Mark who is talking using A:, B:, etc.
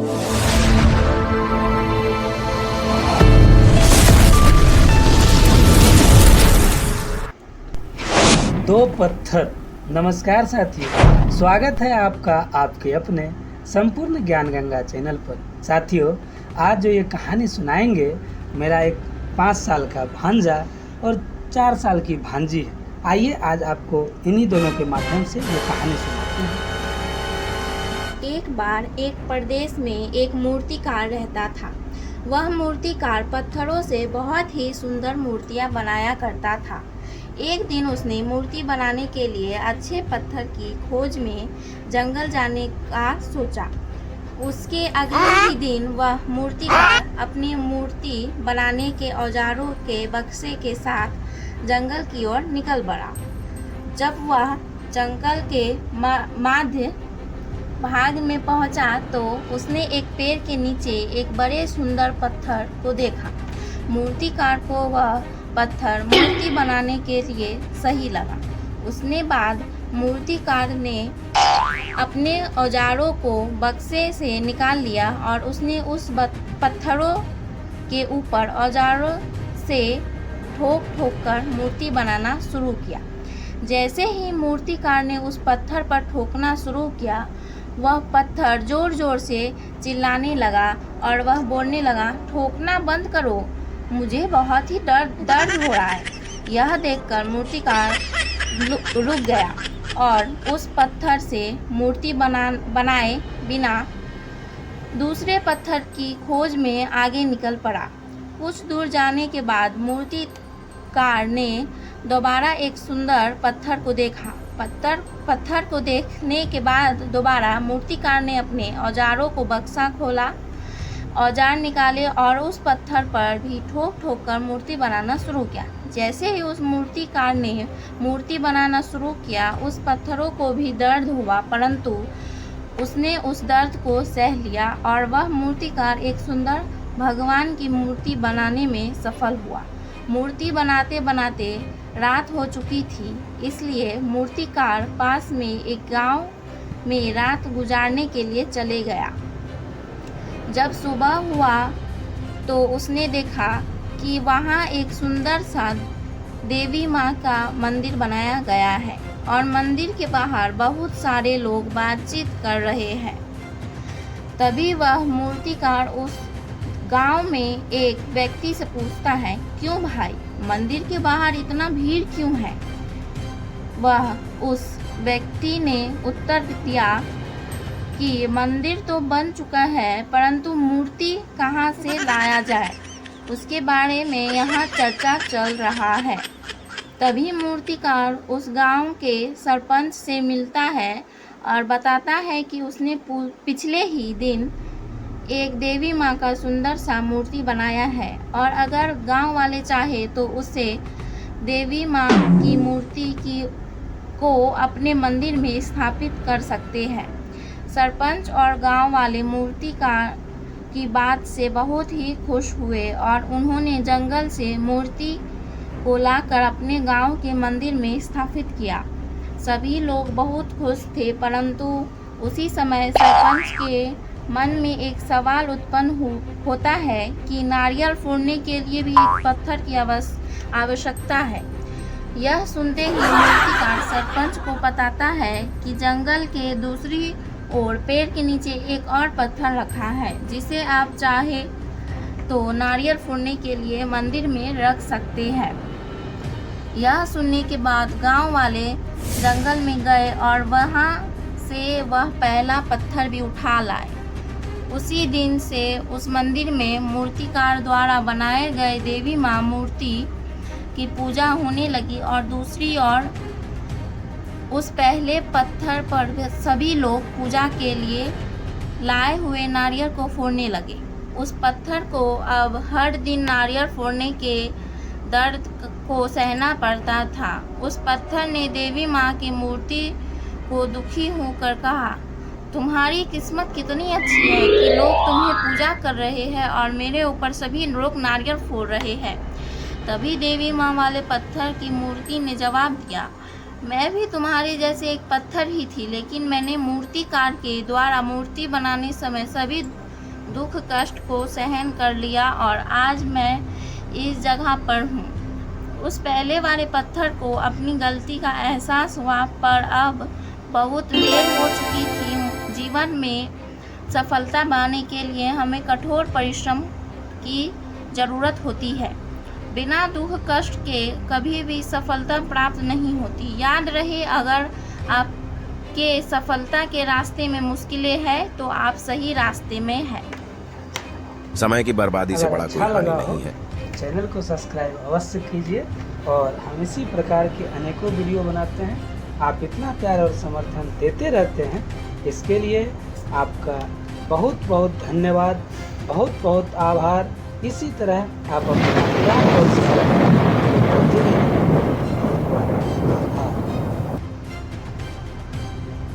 A: दो पत्थर। नमस्कार साथियों, स्वागत है आपका आपके अपने संपूर्ण ज्ञान गंगा चैनल पर। साथियों, आज जो ये कहानी सुनाएंगे, मेरा एक 5 साल का भांजा और 4 साल की भांजी है। आइए आज आपको इन्हीं दोनों के माध्यम से ये कहानी सुनाते हैं।
B: एक बार एक प्रदेश में एक मूर्तिकार रहता था। वह मूर्तिकार पत्थरों से बहुत ही सुंदर मूर्तियां बनाया करता था। एक दिन उसने मूर्ति बनाने के लिए अच्छे पत्थर की खोज में जंगल जाने का सोचा। उसके अगले ही दिन वह मूर्तिकार अपनी मूर्ति बनाने के औजारों के बक्से के साथ जंगल की ओर निकल पड़ा। जब वह जंगल के मध्य भाग में पहुंचा तो उसने एक पेड़ के नीचे एक बड़े सुंदर पत्थर को देखा। मूर्तिकार को वह पत्थर मूर्ति बनाने के लिए सही लगा। उसने बाद मूर्तिकार ने अपने औजारों को बक्से से निकाल लिया और उसने उस पत्थरों के ऊपर औजारों से ठोक कर मूर्ति बनाना शुरू किया। जैसे ही मूर्तिकार ने उस पत्थर पर ठोकना शुरू किया, वह पत्थर जोर जोर से चिल्लाने लगा और वह बोलने लगा, ठोकना बंद करो, मुझे बहुत ही दर्द हो रहा है। यह देखकर मूर्तिकार रुक गया और उस पत्थर से मूर्ति बनाए बिना दूसरे पत्थर की खोज में आगे निकल पड़ा। कुछ दूर जाने के बाद मूर्तिकार ने दोबारा एक सुंदर पत्थर को देखा। पत्थर को देखने के बाद दोबारा मूर्तिकार ने अपने औजारों को बक्सा खोला, औजार निकाले और उस पत्थर पर भी ठोक कर मूर्ति बनाना शुरू किया। जैसे ही उस मूर्तिकार ने मूर्ति बनाना शुरू किया, उस पत्थरों को भी दर्द हुआ, परंतु उसने उस दर्द को सह लिया और वह मूर्तिकार एक सुंदर भगवान की मूर्ति बनाने में सफल हुआ। मूर्ति बनाते बनाते रात हो चुकी थी, इसलिए मूर्तिकार पास में एक गांव में रात गुजारने के लिए चले गया। जब सुबह हुआ तो उसने देखा कि वहाँ एक सुंदर सा देवी माँ का मंदिर बनाया गया है और मंदिर के बाहर बहुत सारे लोग बातचीत कर रहे हैं। तभी वह मूर्तिकार उस गांव में एक व्यक्ति से पूछता है, क्यों भाई, मंदिर के बाहर इतना भीड़ क्यों है? वह उस व्यक्ति ने उत्तर दिया कि मंदिर तो बन चुका है, परंतु मूर्ति कहाँ से लाया जाए, उसके बारे में यहाँ चर्चा चल रहा है। तभी मूर्तिकार उस गांव के सरपंच से मिलता है और बताता है कि उसने पिछले ही दिन एक देवी माँ का सुंदर सा मूर्ति बनाया है और अगर गांव वाले चाहे तो उसे देवी माँ की मूर्ति को अपने मंदिर में स्थापित कर सकते हैं। सरपंच और गांव वाले मूर्तिकार की बात से बहुत ही खुश हुए और उन्होंने जंगल से मूर्ति को लाकर अपने गांव के मंदिर में स्थापित किया। सभी लोग बहुत खुश थे, परंतु उसी समय सरपंच के मन में एक सवाल उत्पन्न होता है कि नारियल फोड़ने के लिए भी एक पत्थर की आवश्यकता है। यह सुनते ही मूर्तिकार सरपंच को बताता है कि जंगल के दूसरी और पेड़ के नीचे एक और पत्थर रखा है, जिसे आप चाहे तो नारियल फोड़ने के लिए मंदिर में रख सकते हैं। यह सुनने के बाद गांव वाले जंगल में गए और वहां से वह पहला पत्थर भी उठा लाए। उसी दिन से उस मंदिर में मूर्तिकार द्वारा बनाए गए देवी माँ मूर्ति की पूजा होने लगी और दूसरी ओर उस पहले पत्थर पर सभी लोग पूजा के लिए लाए हुए नारियल को फोड़ने लगे। उस पत्थर को अब हर दिन नारियल फोड़ने के दर्द को सहना पड़ता था। उस पत्थर ने देवी माँ की मूर्ति को दुखी होकर कहा, तुम्हारी किस्मत कितनी अच्छी है कि लोग तुम्हें पूजा कर रहे हैं और मेरे ऊपर सभी लोग नारियल फोड़ रहे हैं। तभी देवी माँ वाले पत्थर की मूर्ति ने जवाब दिया, मैं भी तुम्हारे जैसे एक पत्थर ही थी, लेकिन मैंने मूर्तिकार के द्वारा मूर्ति बनाने समय सभी दुख कष्ट को सहन कर लिया और आज मैं इस जगह पर हूँ। उस पहले वाले पत्थर को अपनी गलती का एहसास हुआ, पर अब बहुत देर हो चुकी थी। जीवन में सफलता पाने के लिए हमें कठोर परिश्रम की ज़रूरत होती है। बिना दुख कष्ट के कभी भी सफलता प्राप्त नहीं होती। याद रहे, अगर आपके सफलता के रास्ते में मुश्किलें हैं तो आप सही रास्ते में हैं।
C: समय की बर्बादी से
A: अगर
C: बड़ा
A: अच्छा
C: कोई हानि
A: लगा हो
C: नहीं है।
A: तो चैनल को सब्सक्राइब अवश्य कीजिए और हम इसी प्रकार के अनेकों वीडियो बनाते हैं। आप इतना प्यार और समर्थन देते रहते हैं, इसके लिए आपका बहुत बहुत धन्यवाद, बहुत बहुत आभार। इसी तरह आप अपना प्यार और समर्थन देते रहें।